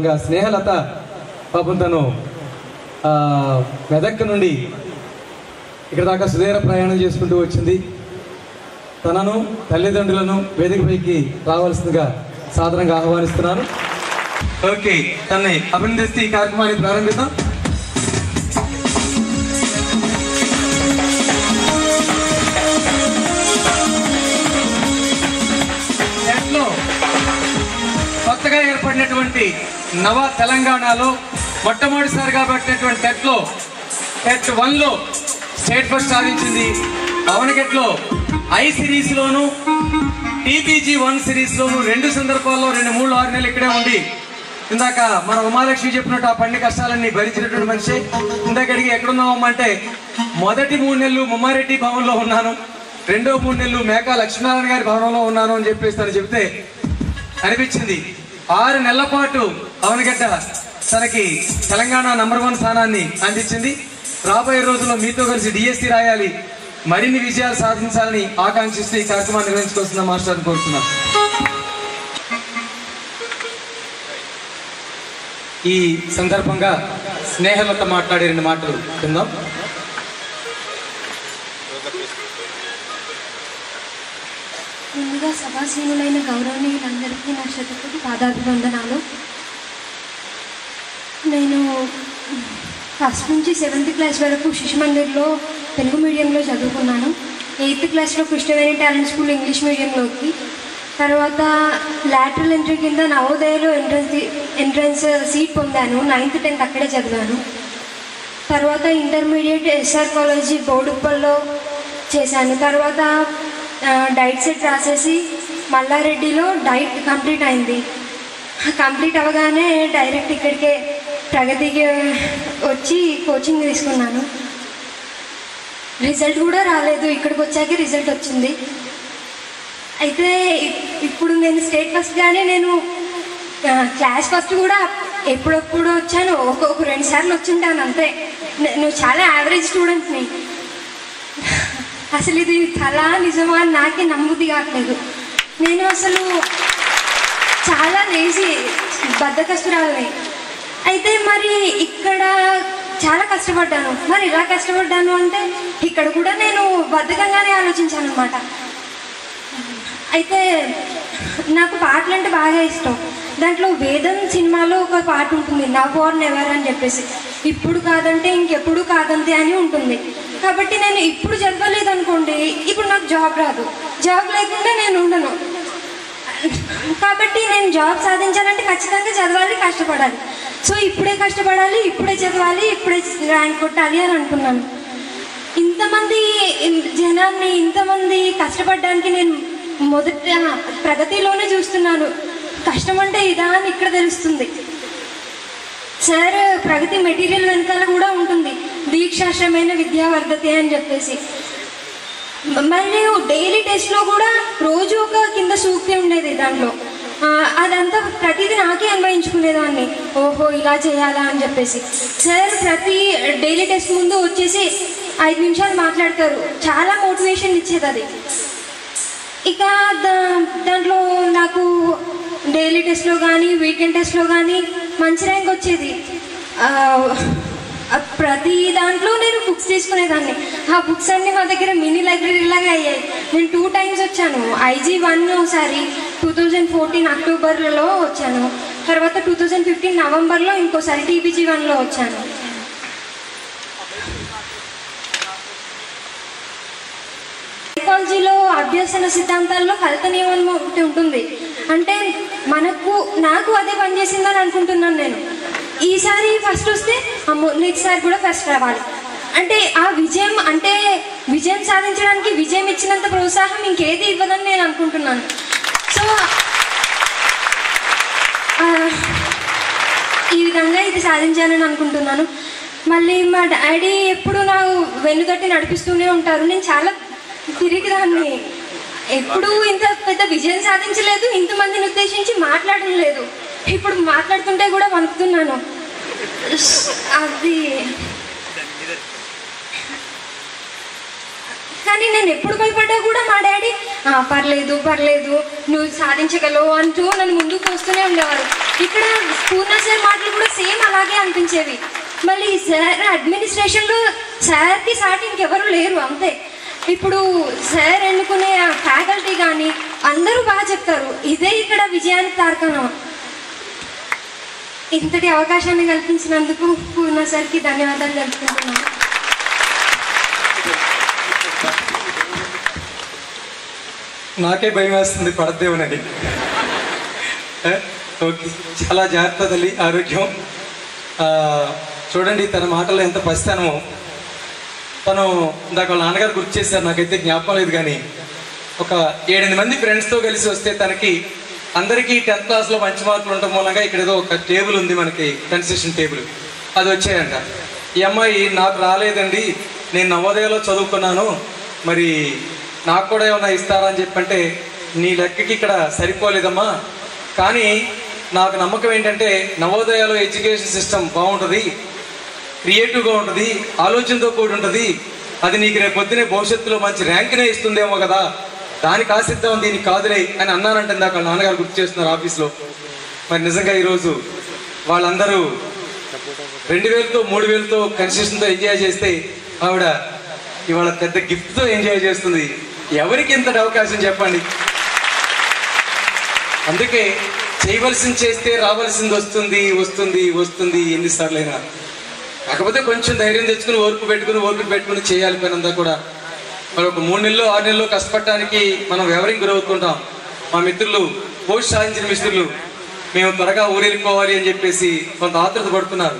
ఇంకా స్నేహలత పాపం తను మెదక్ నుండి ఇక్కడ దాకా సుదీర్ఘ ప్రయాణం చేసుకుంటూ వచ్చింది. తనను తల్లిదండ్రులను వేదికపైకి రావాల్సిందిగా సాదరంగా ఆహ్వానిస్తున్నాను. ఓకే, తనని అభినందిస్తూ ఈ కార్యక్రమాన్ని ప్రారంభిద్దాం. కొత్తగా ఏర్పడినటువంటి నవ తెలంగాణలో మొట్టమొదటిసారిగా పెట్టినటువంటి టెట్ 1లో స్టేట్ ఫస్ట్ సాధించింది. అవనగెట్లో ఐ సిరీస్లోను టీపీజీ 1 సిరీస్లోను 2 సందర్భాల్లో 2-3-6 నెలలు ఇక్కడే ఉండి ఇందాక మన ఉమాలక్ష్మి చెప్పినట్టు ఆ పండి కష్టాలన్నీ భరించినటువంటి మనిషి. ఇందాక అడిగి ఎక్కడున్నామమ్మా అంటే మొదటి 3 నెలలు ముమ్మారెడ్డి భవన్లో ఉన్నాను, రెండో 3 నెలలు మేకా లక్ష్మీనారాయణ గారి భవనంలో ఉన్నాను అని చెప్పేసి తను చెప్తే అనిపించింది. 6 నెలల పాటు అవనగడ్డ తనకి తెలంగాణ నంబర్ 1 స్థానాన్ని అందించింది. రాబోయే రోజుల్లో మీతో కలిసి డిఎస్సి రాయాలి, మరిన్ని విజయాలు సాధించాలని ఆకాంక్షిస్తూ ఈ కార్యక్రమాన్ని నిర్వహించుకొస్తున్న మాస్టర్ని కోరుతున్నాం. ఈ సందర్భంగా స్నేహలత మాట్లాడే 2 మాటలు విందాం. ముందుగా సభాసీనులైన గౌరవనీయులందరికీ నా శతకోటి పాదాభివందనాలు. నేను ఫస్ట్ నుంచి 7th క్లాస్ వరకు శిశు మందిర్లో తెలుగు మీడియంలో చదువుకున్నాను. 8th క్లాస్లో కృష్ణవేణి టాలెంట్ స్కూల్ ఇంగ్లీష్ మీడియంలోకి, తర్వాత లాటరల్ ఎంట్రీ కింద నవోదయలో ఎంట్రన్స్ సీట్ పొందాను. 9th 10th అక్కడే చదివాను. తర్వాత ఇంటర్మీడియట్ ఎస్ఆర్ కాలేజీ బోడుప్పల్లో చేశాను. తర్వాత డైట్ సెట్ రాసేసి మల్లారెడ్డిలో డైట్ కంప్లీట్ అయింది. కంప్లీట్ అవ్వగానే డైరెక్ట్ ఇక్కడికే ప్రగతికి వచ్చి కోచింగ్ తీసుకున్నాను. రిజల్ట్ కూడా రాలేదు, ఇక్కడికి వచ్చాకే రిజల్ట్ వచ్చింది. అయితే ఇప్పుడు నేను స్టేట్ ఫస్ట్ కానీ నేను క్లాస్ ఫస్ట్ కూడా ఎప్పుడప్పుడు వచ్చాను, ఒక 2 సార్లు వచ్చింటాను అంతే. నువ్వు చాలా యావరేజ్ స్టూడెంట్ని. అసలు ఇది చాలా నిజమా అని నాకే నమ్ముది కావట్లేదు. నేను అసలు చాలా లేజీ బద్ధకస్తురాలని. అయితే మరి ఇక్కడ చాలా కష్టపడ్డాను. మరి ఇలా కష్టపడ్డాను అంటే ఇక్కడ కూడా నేను బద్ధకంగానే ఆలోచించాను అనమాట. అయితే నాకు పాటలు అంటే బాగా ఇష్టం. దాంట్లో వేదం సినిమాలో ఒక పాట ఉంటుంది, నవ్ ఆర్ నెవర్ అని చెప్పేసి, ఇప్పుడు కాదంటే ఇంకెప్పుడు కాదంతే అని ఉంటుంది. కాబట్టి నేను ఇప్పుడు చదవలేదు అనుకోండి, ఇప్పుడు నాకు జాబ్ రాదు, జాబ్ లేకుండా నేను ఉండను. కాబట్టి నేను జాబ్ సాధించాలంటే ఖచ్చితంగా చదవాలి, కష్టపడాలి. సో ఇప్పుడే కష్టపడాలి, ఇప్పుడే చదవాలి, ఇప్పుడే ర్యాంక్ కొట్టాలి అని అనుకున్నాను. ఇంతమంది జనాన్ని, ఇంతమంది కష్టపడడానికి నేను మొదట ప్రగతిలోనే చూస్తున్నాను. కష్టం అంటే ఇదా అని ఇక్కడ తెలుస్తుంది. సార్ ప్రగతి మెటీరియల్ వెనకాల కూడా ఉంటుంది, దీక్షాశ్రమైన విద్యావర్ధతే అని చెప్పేసి. మరియు డైలీ టెస్ట్లో కూడా రోజు ఒక కింద సూక్తి ఉండేది. దాంట్లో అదంతా ప్రతిదీ నాకే అన్వయించుకునేదాన్ని. ఓహో ఇలా చేయాలా అని చెప్పేసి. సార్ ప్రతి డైలీ టెస్ట్ ముందు వచ్చేసి 5 నిమిషాలు మాట్లాడతారు, చాలా మోటివేషన్ ఇచ్చేది అది. ఇక దాంట్లో నాకు డైలీ టెస్ట్లో కానీ వీకెండ్ టెస్ట్లో కానీ మంచి ర్యాంక్ వచ్చేది. ప్రతి దాంట్లో నేను బుక్స్ తీసుకునేదాన్ని. ఆ బుక్స్ అన్నీ మా దగ్గర మినీ లైబ్రరీ లాగా అయ్యాయి. నేను 2 టైమ్స్ వచ్చాను. IG1 ఒకసారి 2014 అక్టోబర్లో వచ్చాను, తర్వాత 2015 నవంబర్లో ఇంకోసారి TPG1లో వచ్చాను. సైకాలజీలో అభ్యసన సిద్ధాంతాల్లో ఫలిత నియమం ఒకటి ఉంటుంది. అంటే నాకు అదే పనిచేసిందని అనుకుంటున్నాను నేను. ఈసారి ఫస్ట్ వస్తే నెక్స్ట్ సారి కూడా ఫస్ట్ రావాలి అంటే ఆ విజయం, అంటే విజయం సాధించడానికి విజయం ఇచ్చినంత ప్రోత్సాహం ఇంకేది ఇవ్వదని నేను అనుకుంటున్నాను. సో ఈ విధంగా ఇది సాధించాలని అనుకుంటున్నాను. మళ్ళీ మా డాడీ ఎప్పుడు నాకు వెన్నుతట్టి నడిపిస్తూనే ఉంటారు. నేను చాలా తిరిగిదాన్ని, ఎప్పుడు ఇంత పెద్ద విజయం సాధించలేదు, ఇంతమందిని ఉద్దేశించి మాట్లాడడం లేదు. ఇప్పుడు మాట్లాడుతుంటే కూడా వణుకుతున్నాను. అది కానీ నేను ఎప్పుడు భయపడ్డా కూడా మా డాడీ పర్లేదు పర్లేదు నువ్వు సాధించగలవు అంటూ నన్ను ముందుకు వస్తూనే ఉండేవారు. ఇక్కడ పూర్ణ సార్ మాటలు కూడా సేమ్ అలాగే అనిపించేవి. మళ్ళీ సార్ అడ్మినిస్ట్రేషన్లో సార్కి సాటి ఇంకెవరు లేరు అంతే. ఇప్పుడు సార్ ఎన్నుకునే ఫ్యాకల్టీ కానీ అందరూ బాగా చెప్తారు. ఇదే ఇక్కడ విజయానికి తార్కాణం. ఇంతటి అవకాశాన్ని కల్పించినందుకు పూర్ణ సార్కి ధన్యవాదాలు తెలుపుకుంటున్నాను. నాకే భయం వేస్తుంది పడదేవునని. ఓకే, చాలా జాగ్రత్త తల్లి, ఆరోగ్యం. చూడండి తన మాటల్లో ఎంత పసితనమో. తను ఇందాక వాళ్ళ నాన్నగారు గుర్తు చేశారు, నాకైతే జ్ఞాపకం లేదు, కానీ ఒక 7-8 మంది ఫ్రెండ్స్తో కలిసి వస్తే తనకి అందరికీ 10th క్లాస్లో మంచి మార్కులు ఉండటం మూలంగా ఇక్కడ ఏదో ఒక టేబుల్ ఉంది మనకి, కన్సెషన్ టేబుల్, అది వచ్చాయంట. ఈ అమ్మాయి నాకు రాలేదండి, నేను నవోదయలో చదువుకున్నాను, మరి నాకు కూడా ఏమన్నా ఇస్తారా అని చెప్పంటే, నీ లెక్కకి ఇక్కడ సరిపోలేదమ్మా, కానీ నాకు నమ్మకం ఏంటంటే నవోదయలో ఎడ్యుకేషన్ సిస్టమ్ బాగుంటుంది, క్రియేటివ్గా ఉంటుంది, ఆలోచనతో కూడి ఉంటుంది, అది నీకు రేపు పొద్దునే భవిష్యత్తులో మంచి ర్యాంక్నే ఇస్తుందేమో కదా, దానికి ఆశిద్దాం, దీనికి కాదులే అని అన్నారంటే ఇందాక వాళ్ళ నాన్నగారు గుర్తు చేస్తున్నారు ఆఫీస్లో. మరి నిజంగా ఈరోజు వాళ్ళందరూ 2000తో 3000తో కన్సెషన్తో ఎంజాయ్ చేస్తే ఆవిడ ఇవాళ పెద్ద గిఫ్ట్తో ఎంజాయ్ చేస్తుంది. ఎవరికి ఇంతటి అవకాశం చెప్పండి? అందుకే చేయవలసింది చేస్తే రావాల్సింది వస్తుంది వస్తుంది వస్తుంది ఎన్నిసార్లైనా. కాకపోతే కొంచెం ధైర్యం తెచ్చుకుని ఓర్పు పెట్టుకుని చేయాలి పనంతా కూడా. మరి ఒక 3 నెలలు 6 నెలలు కష్టపడటానికి మనం ఎవరికి గురవుతుంటాం. మా మిత్రులు పోస్ట్ సాధించిన మిత్రులు మేము త్వరగా ఊరెళ్ళిపోవాలి అని చెప్పేసి కొంత ఆతృత పడుతున్నారు.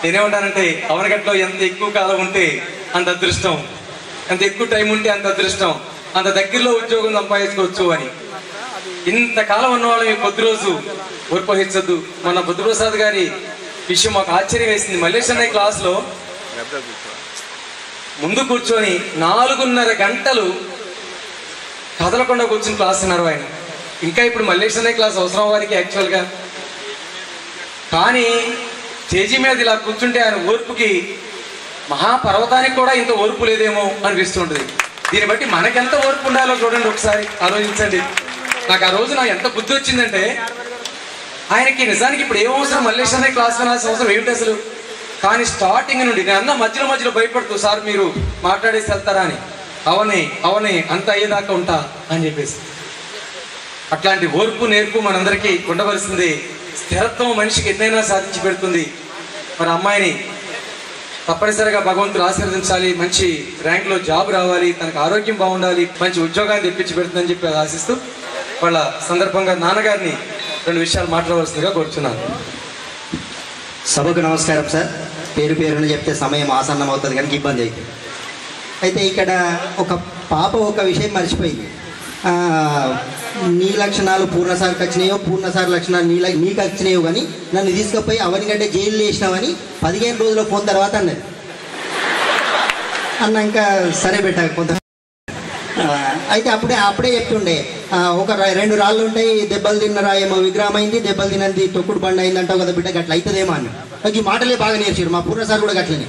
నేనేమంటానంటే అవనగట్లో ఎంత ఎక్కువ కాలం ఉంటే అంత అదృష్టం, ఎంత ఎక్కువ టైం ఉంటే అంత అదృష్టం, అంత దగ్గరలో ఉద్యోగం సంపాదించుకోవచ్చు అని. ఇంతకాలం ఉన్నవాళ్ళు మీకు కొద్ది రోజు ఊర్పహించద్దు. మన బుద్ధప్రసాద్ గారి విషయం మాకు ఆశ్చర్యం వేసింది. మల్లేష్ అన్నయ్య క్లాస్లో ముందు కూర్చొని 4.5 గంటలు కదలకుండా కూర్చొని క్లాస్ విన్నారు ఆయన. ఇంకా ఇప్పుడు మల్లేష్ అన్నయ్య క్లాస్ అవసరం వారికి యాక్చువల్గా, కానీ స్టేజీ మీద ఇలా కూర్చుంటే ఆయన ఓర్పుకి మహాపర్వతానికి కూడా ఇంత ఓర్పు లేదేమో అనిపిస్తుంటుంది. దీన్ని బట్టి మనకెంత ఓర్పు ఉండాలో చూడండి, ఒకసారి ఆలోచించండి. నాకు ఆ రోజు నాకు ఎంత బుద్ధి వచ్చిందంటే, ఆయనకి నిజానికి ఇప్పుడు ఏం అవసరం, మల్లేష్ అన్నయ్య క్లాస్ వినాల్సిన అవసరం ఏమిటి అసలు? కానీ స్టార్టింగ్ నుండి నేను అన్న మధ్యలో భయపడుతూ, సార్ మీరు మాట్లాడేసి వెళ్తారా అని, అవనే అంత అయ్యేదాకా ఉంటా అని చెప్పేసి. అట్లాంటి ఓర్పు నేర్పు మనందరికీ ఉండవలసింది. స్థిరత్వం మనిషికి ఎన్నైనా సాధించి పెడుతుంది. మరి అమ్మాయిని తప్పనిసరిగా భగవంతుడు ఆశీర్వదించాలి, మంచి ర్యాంక్లో జాబ్ రావాలి, తనకు ఆరోగ్యం బాగుండాలి, మంచి ఉద్యోగాన్ని తెప్పించి పెడుతుందని చెప్పి ఆశిస్తూ వాళ్ళ సందర్భంగా నాన్నగారిని 2 విషయాలు మాట్లాడవలసిందిగా కోరుచున్నాను. సభకు నమస్కారం సార్. పేరున చెప్తే సమయం ఆసన్నం అవుతుంది కనుక ఇబ్బంది అవుతుంది. అయితే ఇక్కడ ఒక పాప ఒక విషయం మర్చిపోయింది. నీ లక్షణాలు పూర్ణసార్కి వచ్చినాయో, పూర్ణసార్ లక్షణాలు నీకు వచ్చినాయో కానీ నన్ను తీసుకుపోయి అవనికంటే జైలు వేసినావని 15 రోజుల ఫోన్ తర్వాత అన్నది. అన్నాక సరే పెట్టా కొంత. అయితే అప్పుడే చెప్తుండే, ఒక 2 రాళ్ళు ఉంటాయి, దెబ్బలు తిన్నరా ఏమో విగ్రహం అయింది, దెబ్బలు తిన్నది తొక్కుడు బండి అయింది అంటావు కదా బిడ్డ, గట్ల అవుతుందేమో అన్న. ఈ మాటలే బాగా నేర్చారు మా పూర్ణసార్ కూడా గట్లనే.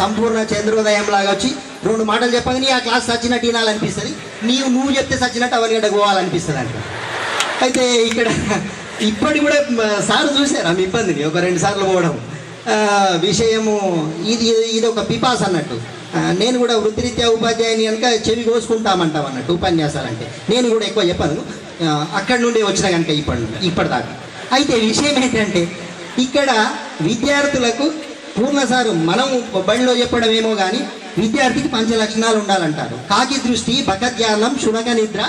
సంపూర్ణ చంద్రోదయం లాగా వచ్చి 2 మాటలు చెప్పగానే ఆ క్లాస్ సచ్చినట్టు వినాలనిపిస్తుంది, నువ్వు చెప్తే సచ్చినట్టు అవన్నీ పోవాలనిపిస్తుంది అంట. అయితే ఇక్కడ ఇప్పటి కూడా సార్ చూసారు ఆమె ఇబ్బందిని ఒక 2 సార్లు పోవడం విషయము. ఇది ఒక పిపాస్ అన్నట్టు. నేను కూడా వృత్తిరీత్యా ఉపాధ్యాయుని కనుక చెవి కోసుకుంటామంటాం అన్నట్టు ఉపన్యాసాలంటే. నేను కూడా ఎక్కువ చెప్పను, అక్కడి నుండి వచ్చిన కనుక ఇప్పటిదాకా. అయితే విషయం ఏంటంటే ఇక్కడ విద్యార్థులకు పూర్ణసారు మనం బడిలో చెప్పడం ఏమో కానీ విద్యార్థికి 5 లక్షణాలు ఉండాలంటారు. కాకి దృష్టి, బకధ్యానం, శునక నిద్ర,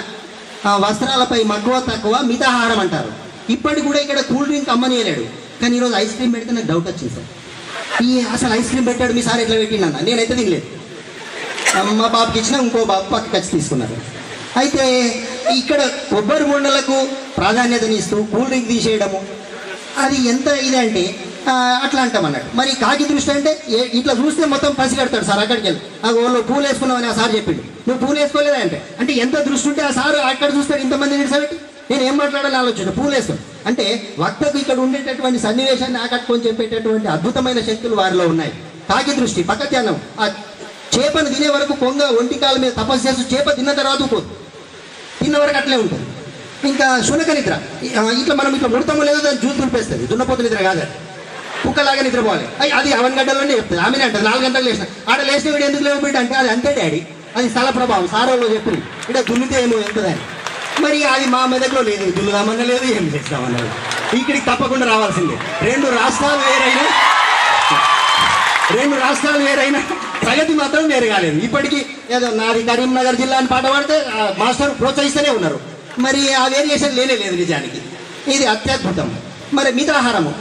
వస్త్రాలపై మక్కువ తక్కువ, మితాహారం అంటారు. ఇప్పటికి కూడా ఇక్కడ కూల్ డ్రింక్ అమ్మనేయలేడు. కానీ ఈరోజు ఐస్ క్రీమ్ పెడితే నాకు డౌట్ వచ్చింది సార్, అసలు ఐస్ క్రీమ్ పెట్టాడు మీ సార్ ఎట్లా పెట్టిండన్న. నేనైతే తినలేదు, మా బాబుకి ఇచ్చిన ఇంకో బాబు పక్కకి వచ్చి తీసుకున్నారు. అయితే ఇక్కడ కొబ్బరి బొండలకు ప్రాధాన్యతనిస్తూ కూల్ డ్రింక్ తీసేయడము అది ఎంత ఇదంటే అట్లా అంటాం అన్నట్టు. మరి కాకి దృష్టి అంటే ఇట్లా చూస్తే మొత్తం పసి కడతాడు సార్. అక్కడికి వెళ్ళి వాళ్ళు పూలు వేసుకున్నామని ఆ సార్ చెప్పిండు, నువ్వు పూలు వేసుకోలేదా అంటే ఎంత దృష్టి ఉంటే ఆ సార్ అక్కడ చూస్తాడు ఇంతమంది నిలిచబెట్టి. నేను ఏం మాట్లాడాలని ఆలోచన, పూలు వేసుకోండి అంటే వక్తకు ఇక్కడ ఉండేటటువంటి సన్నివేశాన్ని ఆకట్టుకొని చెప్పేటటువంటి అద్భుతమైన శక్తులు వారిలో ఉన్నాయి. కాకి దృష్టి, పక్క ధ్యానం, చేపను తినే వరకు కొంగ ఒంటి కాళ్ళ మీద తపస్సు చేస్తూ చేప తిన్న తర్వాత పోదు, తిన్న వరకు అట్లే ఉంటుంది. ఇంకా శునక నిద్ర, ఇట్లా మనం ఇట్లా ముడతామో లేదో దాన్ని జ్యూస్ దులిపేస్తుంది. దున్నపోతు నిద్ర కాదు, కుక్కలాగా నిద్రపోవాలి. అది అవనగడ్డలోనే చెప్తుంది. ఆమెనే అంటుంది 4 గంటలకు లేచిన. ఆడ లేచిన వీడు ఎందుకు లేవు బిడ్డ అంటే అది అంతే డాడీ, అది స్థల ప్రభావం, సారోళ్ళు చెప్పింది ఇక్కడ దున్నితే ఏమో వెళ్తుందని. మరి అది మా మెదడులో లేదు, దున్నుదామన్నా లేదు, ఏం చేస్తామన్నా లేదు. ఇక్కడికి తప్పకుండా రావాల్సిందే. 2 రాష్ట్రాలు వేరైనా ప్రగతి మాత్రం వేరు కాలేదు. ఇప్పటికీ ఏదో నాది కరీంనగర్ జిల్లా అని పాట పాడితే మాస్టర్ ప్రోత్సహిస్తూనే ఉన్నారు. మరి ఆ వేరియేషన్ లేనే లేదు నిజానికి. ఇది అత్యద్భుతం. మరి మితాహారము,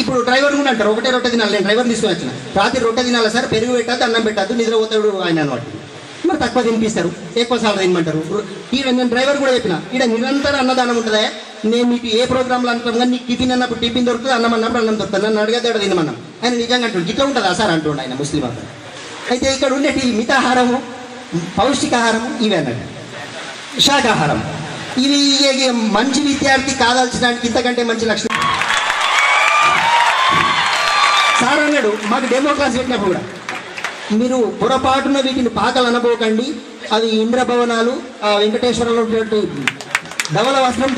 ఇప్పుడు డ్రైవర్ కూడా అంటారు ఒకటే రొట్టె తినాలి. నేను డ్రైవర్ తీసుకొని వచ్చిన, రాత్రి రొట్టె తినాలి సార్, పెరుగు పెట్టద్దు, అన్నం పెట్టద్దు, నిద్రపోతాడు ఆయన అనమాట. మరి తక్కువ తినిపిస్తారు, ఎక్కువ సార్లు తినమంటారు. నేను డ్రైవర్ కూడా చెప్పిన, ఇక్కడ నిరంతర అన్నదానం ఉంటుందా, నేను మీకు ఏ ప్రోగ్రాంలో అంటాం కానీ నీకు టిఫిన్ అన్నప్పుడు టిఫిన్ దొరుకుతుంది, అన్నం అన్నప్పుడు అన్నం దొరుకుతుంది, నన్ను అడిగేది తినమన్నాం. ఆయన నిజంగా అంటుండు, ఇట్లా ఉంటుందా సార్ అంటుండే ఆయన ముస్లిం అతను. అయితే ఇక్కడ ఉండేటి మితాహారము, పౌష్టికాహారము ఇవి అన్నట్టు. శాకాహారం ఇవి మంచి విద్యార్థి కాదాల్చడానికి ఇంతకంటే మంచి లక్షణం. సార్ అన్నాడు మాకు డెమో క్లాస్ పెట్టినప్పుడు కూడా, మీరు పొరపాటున వీటిని పాకలు అనబోకండి, అవి ఇంద్రభవనాలు, వెంకటేశ్వరంలో ధవల వస్త్రం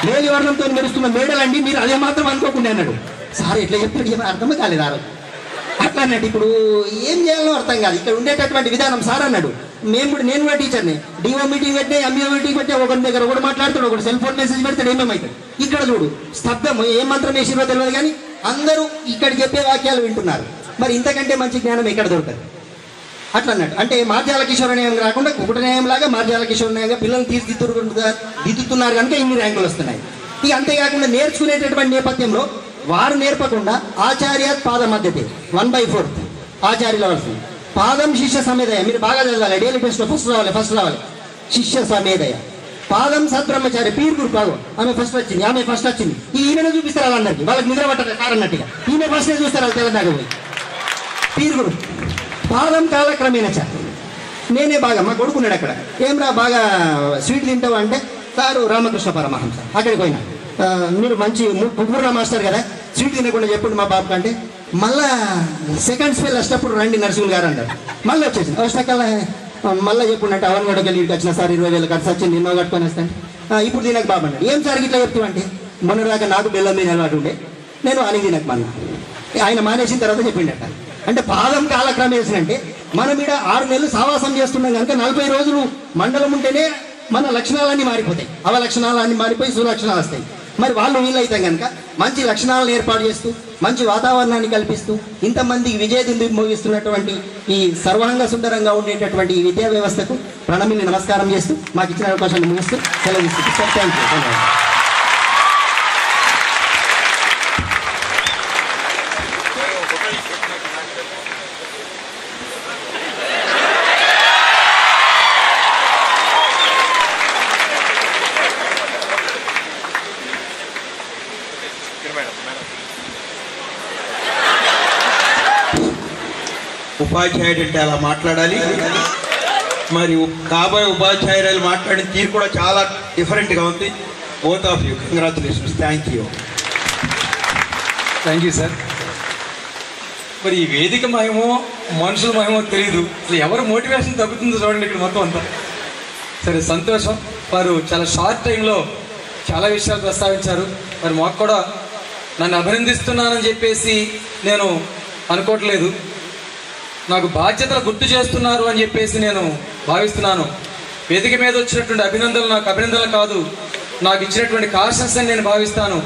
మేలి వర్ణంతో మెరుస్తున్న మేడలండి, మీరు అదే మాత్రం అనుకోకుండా అన్నాడు. సార్ ఎట్లా చెప్తాడు అర్థమే కాలేదు ఆ రోజు. అట్లా అన్నాడు. ఇప్పుడు ఏం చేయాలో అర్థం కాదు ఇక్కడ ఉండేటటువంటి విధానం. సార్ అన్నాడు నేను కూడా టీచర్ని, డిఓ మీటింగ్ పెట్టే, ఎంఈఓ మీటింగ్ పెట్టే, ఒకరి దగ్గర ఒకటి మాట్లాడుతాడు, ఒకటి సెల్ ఫోన్ మెసేజ్ పెడతాడు, ఏమేమవుతాడు. ఇక్కడ చూడు స్తబ్దం, ఏం మంత్రం వేసిరో తెలియదు కానీ అందరూ ఇక్కడ చెప్పే వాక్యాలు వింటున్నారు. మరి ఇంతకంటే మంచి జ్ఞానం ఎక్కడ దొరకదు. అట్లా అన్నట్టు. అంటే మార్జాల కిషోర న్యాయం కాకుండా కుకుట న్యాయం లాగా మార్జాల కిషోర న్యాయంగా పిల్లలు దిద్దుతున్నారు కనుక ఇన్ని ర్యాంకులు వస్తున్నాయి. ఇక అంతేకాకుండా నేర్చుకునేటటువంటి నేపథ్యంలో వారు నేర్పకుండా ఆచార్య పాద మధ్యతే 1/4 ఆచార్యుల వస్తుంది. పాదం శిష్య సమేదయ, మీరు బాగా చదవాలి, డైలీ టెస్ట్లో ఫస్ట్ రావాలి. శిష్య సమేదయ, పాదం సద్బ్రహ్మచారి, పీర్ గ్రూప్ బాగు, ఆమె ఫస్ట్ వచ్చింది. ఈమెను చూపిస్తారు వాళ్ళందరికీ, వాళ్ళకి నిద్ర పట్టదు కారన్నట్టుగా. ఈమె ఫస్టే చూస్తారు వాళ్ళు తెలంగాణ పోయి. పీర్ గ్రూప్, పాదం కాలక్రమేణ నేనే బాగా, మా కొడుకున్నాడు అక్కడ, ఏమ్రా బాగా స్వీట్ తింటావు అంటే, సారు రామకృష్ణ పరమహంస అక్కడికి పోయినా, మీరు మంచి పువ్వురా మాస్టర్ కదా, స్వీట్ తినకుండా చెప్పండి మా బాబుకి అంటే, మళ్ళా సెకండ్ స్పెల్ వచ్చేటప్పుడు రండి నరసింహులు గారు అంటారు. మళ్ళీ వచ్చేసింది వచ్చాకల్లా మళ్ళీ చెప్పుండంటే అవన్ గడకి వెళ్ళి వచ్చిన సార్ 20,000 ఖర్చు వచ్చింది, నిన్న కట్టుకొని వస్తాను. ఇప్పుడు తినక బాబు అన్నాడు. ఏం సార్ ఇట్లా చెప్తామంటే, మొన్నదాకా నాకు బెల్లం మీద అలవాటు ఉండే, నేను అని తినక మన్నా. ఆయన మానేసిన తర్వాత చెప్పిండట. అంటే పాదం కాలక్రమేసినంటే మనం ఇక్కడ 6 నెలలు సావాసం చేస్తున్నాం కనుక 40 రోజులు మండలం ఉంటేనే మన లక్షణాలన్నీ మారిపోతాయి, అవలక్షణాలన్నీ మారిపోయి సులక్షణాలు వస్తాయి. మరి వాళ్ళు వీళ్ళైతే కనుక మంచి లక్షణాలను ఏర్పాటు చేస్తూ మంచి వాతావరణాన్ని కల్పిస్తూ ఇంతమందికి విజయదుంది మోగిస్తున్నటువంటి ఈ సర్వాంగ సుందరంగా ఉండేటటువంటి ఈ విద్యా వ్యవస్థకు ప్రణమిని నమస్కారం చేస్తూ మాకు ఇచ్చిన అవకాశాన్ని ముగిస్తూ సెలవు ఇస్తుంది. Thank you. ఉపాధ్యాయుడు అంటే అలా మాట్లాడాలి. మరి కాబోయే ఉపాధ్యాయురాలు మాట్లాడిన తీరు కూడా చాలా డిఫరెంట్గా ఉంది. Both of you congratulations. Thank you sir. మరి ఈ వేదిక మహిమో మనుషుల మహిమో తెలియదు, అసలు ఎవరు మోటివేషన్ తగ్గుతుందో చూడండి ఇక్కడ మొత్తం అంతా. సరే, సంతోషం. వారు చాలా షార్ట్ టైంలో చాలా విషయాలు ప్రస్తావించారు. మరి మాకు కూడా నన్ను అభినందిస్తున్నానని చెప్పేసి నేను అనుకోవట్లేదు, నాకు బాధ్యతలు గుర్తు చేస్తున్నారు అని చెప్పేసి నేను భావిస్తున్నాను. వేదిక మీద వచ్చినటువంటి అభినందనలు నాకు అభినందనలు కాదు, నాకు ఇచ్చినటువంటి కాషన్స్ అని నేను భావిస్తాను.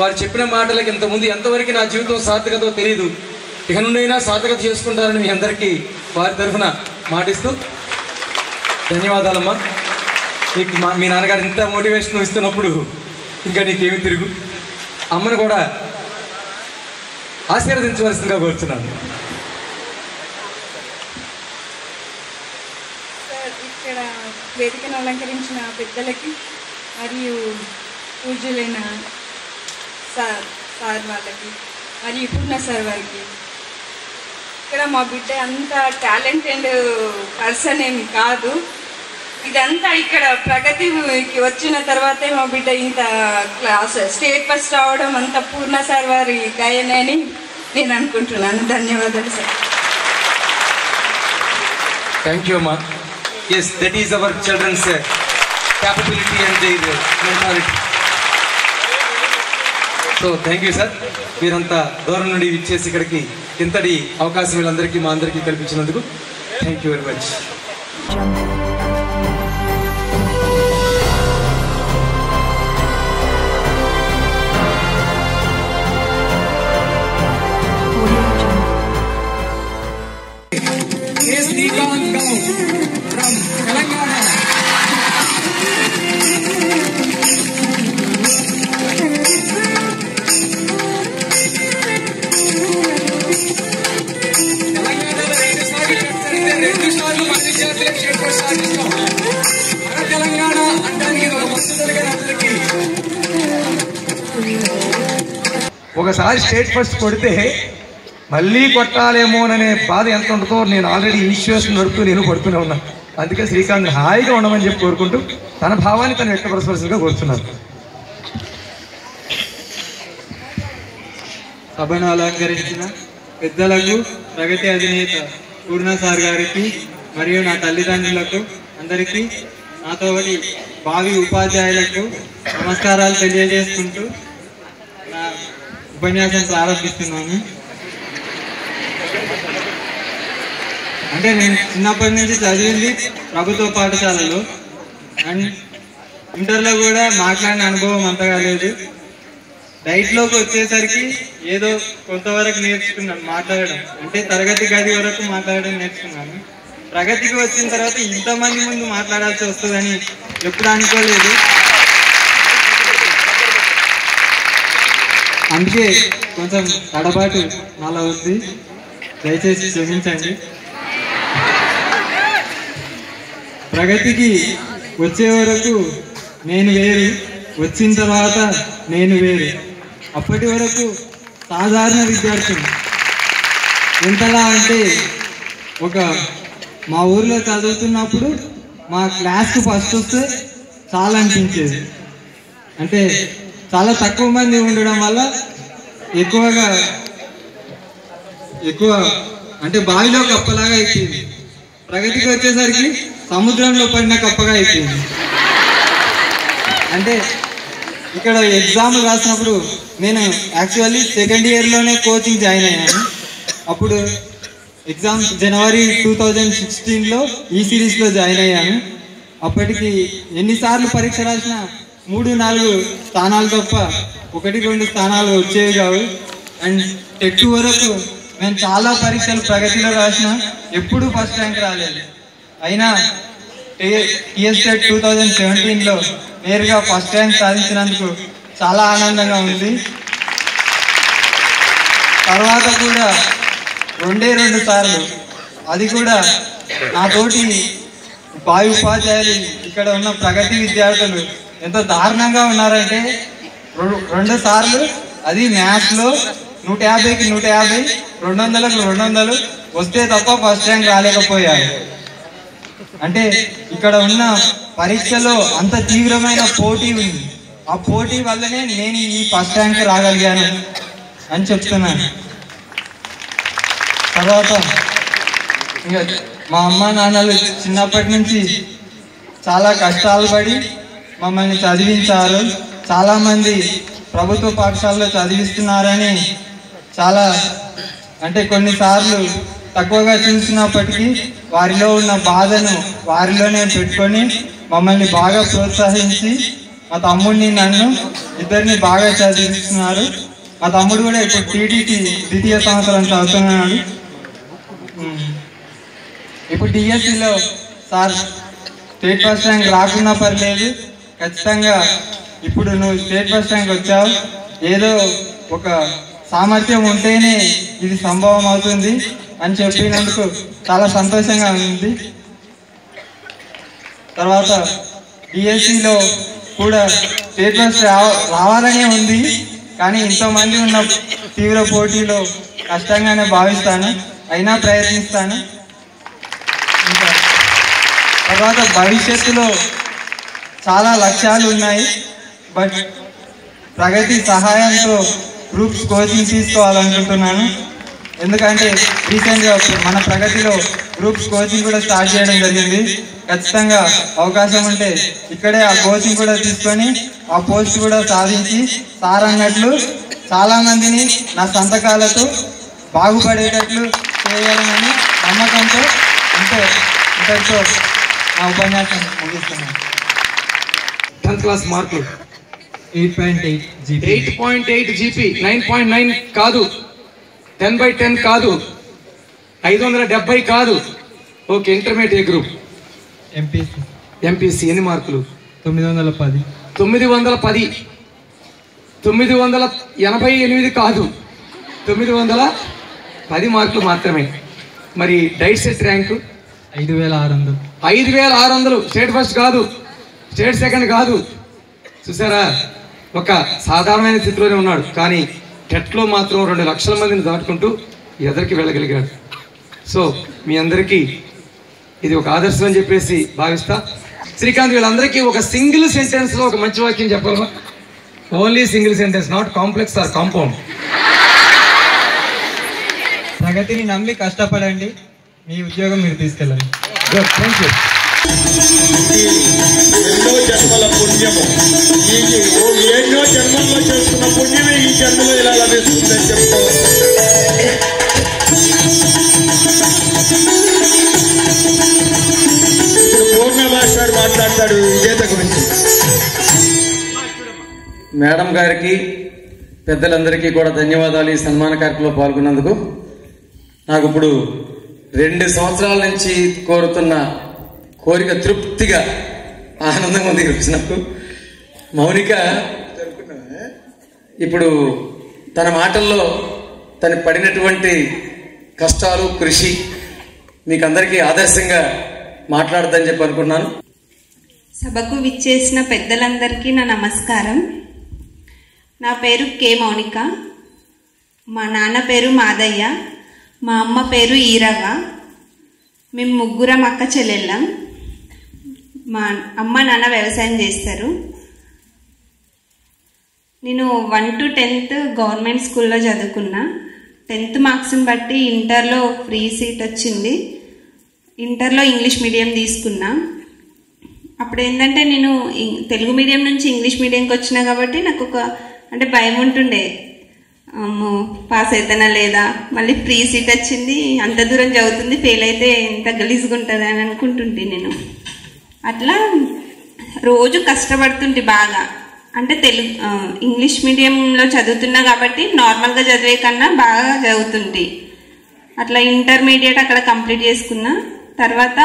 వారు చెప్పిన మాటలకి ఇంతకుముందు ఎంతవరకు నా జీవితం సార్థకతో తెలియదు, ఇక నుండైనా సార్థకత చేసుకుంటారని మీ అందరికీ వారి తరఫున మాటిస్తూ ధన్యవాదాలమ్మా. నీకు మీ నాన్నగారు ఇంత మోటివేషన్ ఇస్తున్నప్పుడు ఇంకా నీకేమి తిరుగు. అమ్మను కూడా ఆశీర్వదించవలసిందిగా కోరుతున్నాను. ఇక్కడ వేదికను అలంకరించిన పెద్దలకి మరియు పూజ్యులైన సార్ వాళ్ళకి మరియు పూర్ణ సార్ వారికి, ఇక్కడ మా బిడ్డ అంత టాలెంటెడ్ పర్సన్ ఏమి కాదు, ఇదంతా ఇక్కడ ప్రగతికి వచ్చిన తర్వాతే మా బిడ్డ ఇంత క్లాస్ స్టేట్ ఫస్ట్ రావడం అంత పూర్ణ సార్ వారి గాయనే అని నేను అనుకుంటున్నాను. ధన్యవాదాలు సార్. థ్యాంక్ యూ అమ్మా. Yes, that is our children's capability and their mentality. So thank you sir, మీరంతా దూరం నుండి ఇచ్చేసి ఇక్కడికి ఇంతటి అవకాశం వీళ్ళందరికీ మా అందరికీ కల్పించినందుకు thank you very much. Srikanth Goud from Telangana. రెండు సార్లు మంది చేతుల క్షేత్ర సాధిస్తాం. మన తెలంగాణ అంటానికి ఒక మస్తు జరిగిన అందరికీ ఒకసారి స్టేట్ ఫస్ట్ కొడితే మళ్ళీ కొట్టాలేమోననే బాధ ఎంత ఉంటుందో నేను ఆల్రెడీ ఇనిషియేషన్ నడుపుతూ నేను పడుతూనే ఉన్నాను. అందుకే శ్రీకాంత్ హాయిగా ఉండమని చెప్పి కోరుకుంటూ తన భావాన్ని తను వ్యక్తపరచవలసిందిగా కోరుతున్నాను. సభను అలంకరించిన పెద్దలకు, ప్రగతి అధినేత పూర్ణ సార్ గారికి మరియు నా తల్లిదండ్రులకు అందరికీ, నాతో భావి ఉపాధ్యాయులకు నమస్కారాలు తెలియజేసుకుంటూ నా ఉపన్యాసం ప్రారంభిస్తున్నాను. అంటే నేను చిన్నప్పటి నుంచి చదివింది ప్రభుత్వ పాఠశాలలో అండ్ ఇంటర్లో కూడా మాట్లాడిన అనుభవం అంతగా లేదు. డైట్లోకి వచ్చేసరికి ఏదో కొంతవరకు నేర్చుకున్నాను మాట్లాడడం, అంటే తరగతి గది వరకు మాట్లాడడం నేర్చుకున్నాను. ప్రగతికి వచ్చిన తర్వాత ఇంతమంది ముందు మాట్లాడాల్సి వస్తుందని ఎప్పుడు అనుకోలేదు. అందుకే కొంచెం తడబాటు నాలో ఉంది, దయచేసి క్షమించండి. ప్రగతికి వచ్చే వరకు నేను వేరు, వచ్చిన తర్వాత నేను వేరు. అప్పటి వరకు సాధారణ విద్యార్థిని. ఎంతలా అంటే మా ఊర్లో చదువుతున్నప్పుడు మా క్లాస్కు ఫస్ట్ వస్తే చాలా అనిపించేది. అంటే చాలా తక్కువ మంది ఉండడం వల్ల ఎక్కువ అంటే బావిలో కప్పలాగా అయిపోయింది. ప్రగతికి వచ్చేసరికి సముద్రంలో పడిన కప్పగా అయిపోయింది. అంటే ఇక్కడ ఎగ్జామ్ రాసినప్పుడు నేను యాక్చువల్లీ సెకండ్ ఇయర్లోనే కోచింగ్ జాయిన్ అయ్యాను. అప్పుడు ఎగ్జామ్ జనవరి 2016లో ఈ సిరీస్లో జాయిన్ అయ్యాను. అప్పటికి ఎన్నిసార్లు పరీక్ష రాసినా 3-4 స్థానాలు తప్ప 1-2 స్థానాలు వచ్చేవి కావు. అండ్ టెట్ వరకు నేను చాలా పరీక్షలు ప్రగతిలో రాసిన, ఎప్పుడూ ఫస్ట్ ర్యాంక్ రాలేదు. అయినా టీఎస్టెట్ 2017లో నేరుగా ఫస్ట్ ర్యాంక్ సాధించినందుకు చాలా ఆనందంగా ఉంది. తర్వాత కూడా 2 సార్లు, అది కూడా నాతోటి భావి ఉపాధ్యాయులు ఇక్కడ ఉన్న ప్రగతి విద్యార్థులు ఎంత దారుణంగా ఉన్నారంటే 2 సార్లు, అది మ్యాథ్స్లో 150కి 150, 200కి 200 వస్తే తప్ప ఫస్ట్ ర్యాంక్ రాలేకపోయారు. అంటే ఇక్కడ ఉన్న పరీక్షలో అంత తీవ్రమైన పోటీ ఉంది. ఆ పోటీ వల్లనే నేను ఈ ఫస్ట్ ర్యాంక్ రాగలిగాను అని చెప్తున్నాను. తర్వాత ఇంకా మా అమ్మ నాన్నలు చిన్నప్పటి నుంచి చాలా కష్టాలు పడి మమ్మల్ని చదివించారు. చాలామంది ప్రభుత్వ పాఠశాలలో చదివిస్తున్నారని చాలా అంటే కొన్నిసార్లు తక్కువగా చూసినప్పటికీ వారిలో ఉన్న బాధను వారిలోనే పెట్టుకొని మమ్మల్ని బాగా ప్రోత్సహించి మా తమ్ముడిని నన్ను ఇద్దరిని బాగా చదివిస్తున్నారు. మా తమ్ముడు కూడా ఇప్పుడు టీటీటీ 2వ సంవత్సరం చదువుతున్నాడు. ఇప్పుడు డిఎస్సిలో సార్ స్టేట్ ఫస్ట్ ర్యాంక్ రాకున్నా పర్లేదు, ఖచ్చితంగా ఇప్పుడు నువ్వు స్టేట్ ఫస్ట్ ర్యాంక్ వచ్చావు, ఏదో ఒక సామర్థ్యం ఉంటేనే ఇది సంభవం అవుతుంది అని చెప్పినందుకు చాలా సంతోషంగా ఉంది. తర్వాత డిఎస్సిలో కూడా స్టేట్ ఫస్ట్ రావాలనే ఉంది, కానీ ఇంతమంది ఉన్న తీవ్ర పోటీలో కష్టంగానే భావిస్తాను, అయినా ప్రయత్నిస్తాను. ఇంకా తర్వాత భవిష్యత్తులో చాలా లక్ష్యాలు ఉన్నాయి. బట్ ప్రగతి సహాయంతో గ్రూప్స్ కోచింగ్ తీసుకోవాలనుకుంటున్నాను. ఎందుకంటే రీసెంట్గా మన ప్రగతిలో గ్రూప్స్ కోచింగ్ కూడా స్టార్ట్ చేయడం జరిగింది. ఖచ్చితంగా అవకాశం ఉంటే ఇక్కడే ఆ కోచింగ్ కూడా తీసుకొని ఆ పోస్ట్ కూడా సాధించి సార్ అన్నట్లు చాలా మందిని నా సంతకాలతో బాగుపడేటట్లు చేయాలని నమ్మకంతో ఇంతటితో నా ఉపన్యాసం ముగిస్తున్నాను. 10th క్లాస్ మార్కులు 8.8 జీపీ 8.8 జీపీ 9.9 కాదు, 10/10 కాదు, 570 కాదు. ఓకే, ఇంటర్మీడియట్ గ్రూప్ ఎంపీసీ ఎన్ని మార్కులు? 910 910 988 కాదు, 910 మార్కులు మాత్రమే. మరి diet set rank 5600 5600. State first కాదు, స్టేట్ సెకండ్ కాదు. చూసారా, ఒక సాధారణమైన స్థితిలోనే ఉన్నాడు, కానీ టెట్లో మాత్రం 2 లక్షల మందిని దాటుకుంటూ ఎదరికి వెళ్ళగలిగాడు. సో మీ అందరికీ ఇది ఒక ఆదర్శం అని చెప్పేసి భావిస్తా. శ్రీకాంత్, వీళ్ళందరికీ ఒక సింగిల్ సెంటెన్స్లో ఒక మంచి వాక్యం చెప్పాలా? Only single sentence, not complex or compound. ప్రగతిని నమ్మి కష్టపడండి, మీ ఉద్యోగం మీరు తీసుకెళ్ళండి. Thank you. ఎన్నో జన్మల పుణ్యము, ఎన్నో జన్మల్లో చేసుకున్న పుణ్యమే ఈ జన్మలో ఇలా లభిస్తుందని చెప్పుకోవచ్చు. ఇప్పుడు పూర్ణ భాష మాట్లాడతాడు విజేత గురించి. మేడం గారికి, పెద్దలందరికీ కూడా ధన్యవాదాలు ఈ సన్మాన కార్యక్రమంలో పాల్గొన్నందుకు. నాకు ఇప్పుడు 2 సంవత్సరాల నుంచి కోరుతున్న కోరిక తృప్తిగా ఆనందంగా ఉంది ఈరోజు నాకు. మౌనిక ఇప్పుడు తన మాటల్లో తను పడినటువంటి కష్టాలు, కృషి మీకు అందరికీ ఆదర్శంగా మాట్లాడదని చెప్పి అనుకున్నాను. సభకు విచ్చేసిన పెద్దలందరికీ నా నమస్కారం. నా పేరు కే మౌనిక. మా నాన్న పేరు మాదయ్య, మా అమ్మ పేరు ఈరవ్వ. మేము 3 అక్క చెల్లెళ్ళం. మా అమ్మ నాన్న వ్యవసాయం చేస్తారు. నేను 1 to 10th గవర్నమెంట్ స్కూల్లో చదువుకున్నా. 10th మార్క్స్ని బట్టి ఇంటర్లో ఫ్రీ సీట్ వచ్చింది. ఇంటర్లో ఇంగ్లీష్ మీడియం తీసుకున్నా. అప్పుడు ఏంటంటే నేను తెలుగు మీడియం నుంచి ఇంగ్లీష్ మీడియంకి వచ్చినా కాబట్టి నాకు అంటే భయం ఉంటుండే, పాస్ అవుతానా లేదా, మళ్ళీ ఫ్రీ సీట్ వచ్చింది, అంత దూరం చదువుతుంది, ఫెయిల్ అయితే ఎంత గలీజ్గా ఉంటుంది అని అనుకుంటుంటే నేను. అట్లా రోజు కష్టపడుతుంటే బాగా, అంటే ఇంగ్లీష్ మీడియంలో చదువుతున్నా కాబట్టి నార్మల్గా చదివే కన్నా బాగా చదువుతుంటే. అట్లా ఇంటర్మీడియట్ అక్కడ కంప్లీట్ చేసుకున్నా. తర్వాత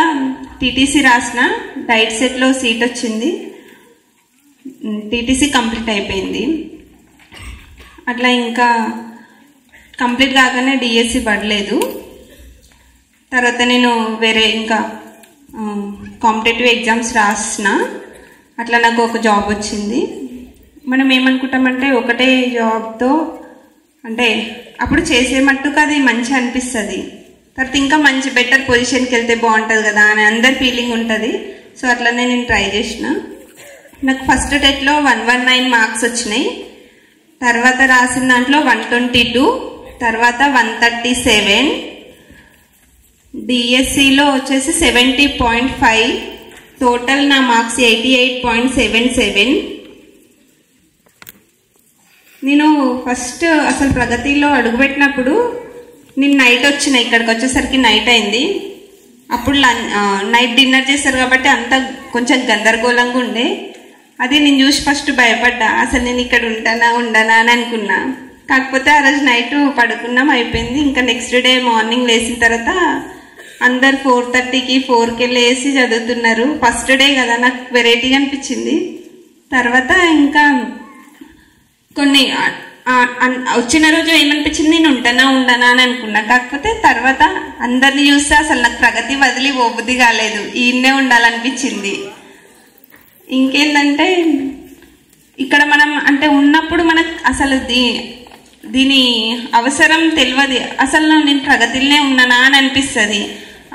టీటీసీ రాసిన, డైట్ సెట్లో సీట్ వచ్చింది, టీటీసీ కంప్లీట్ అయిపోయింది. అట్లా ఇంకా కంప్లీట్ కాగానే డిఎస్సి పడలేదు. తర్వాత నేను వేరే ఇంకా కాంపిటేటివ్ ఎగ్జామ్స్ రాసిన. అట్లా నాకు ఒక జాబ్ వచ్చింది. మనం ఏమనుకుంటామంటే ఒకటే జాబ్తో అంటే అప్పుడు చేసే మట్టుకు అది మంచి అనిపిస్తుంది, తర్వాత ఇంకా మంచి బెటర్ పొజిషన్కి వెళ్తే బాగుంటుంది కదా అని అందరి ఫీలింగ్ ఉంటుంది. సో అట్లనే నేను ట్రై చేసిన. నాకు ఫస్ట్ టెట్లో 119 మార్క్స్ వచ్చినాయి. తర్వాత రాసిన దాంట్లో 122, తర్వాత 137, డిఎస్సిలో వచ్చేసి 70.5, టోటల్ నా మార్క్స్ 88.77. నేను ఫస్ట్ అసలు ప్రగతిలో అడుగుపెట్టినప్పుడు నేను నైట్ వచ్చిన, ఇక్కడికి వచ్చేసరికి నైట్ అయింది. అప్పుడు నైట్ డిన్నర్ చేస్తారు కాబట్టి అంతా కొంచెం గందరగోళంగా ఉండే. అది నేను చూసి ఫస్ట్ భయపడ్డా, అసలు నేను ఇక్కడ ఉండనా అని అనుకున్నా. కాకపోతే ఆ రోజు నైట్ పడుకున్నాం, అయిపోయింది. ఇంకా నెక్స్ట్ డే మార్నింగ్ లేచిన తర్వాత అందరు 4:30కి 4కి లేసి చదువుతున్నారు. ఫస్ట్ డే కదా, నాకు వెరైటీగా అనిపించింది. తర్వాత ఇంకా కొన్ని వచ్చిన రోజు ఏమనిపించింది, నేను ఉండనా అని అనుకున్నా. కాకపోతే తర్వాత అందరిని చూస్తే అసలు నాకు ప్రగతి వదిలి పోబుద్ధి కాలేదు, ఈయన్నే ఉండాలనిపించింది. ఇంకేంటంటే ఇక్కడ మనం అంటే ఉన్నప్పుడు మనకు అసలు దీని అవసరం తెలియదు. అసలు నేను ప్రగతిలోనే ఉన్నానా అని అనిపిస్తుంది.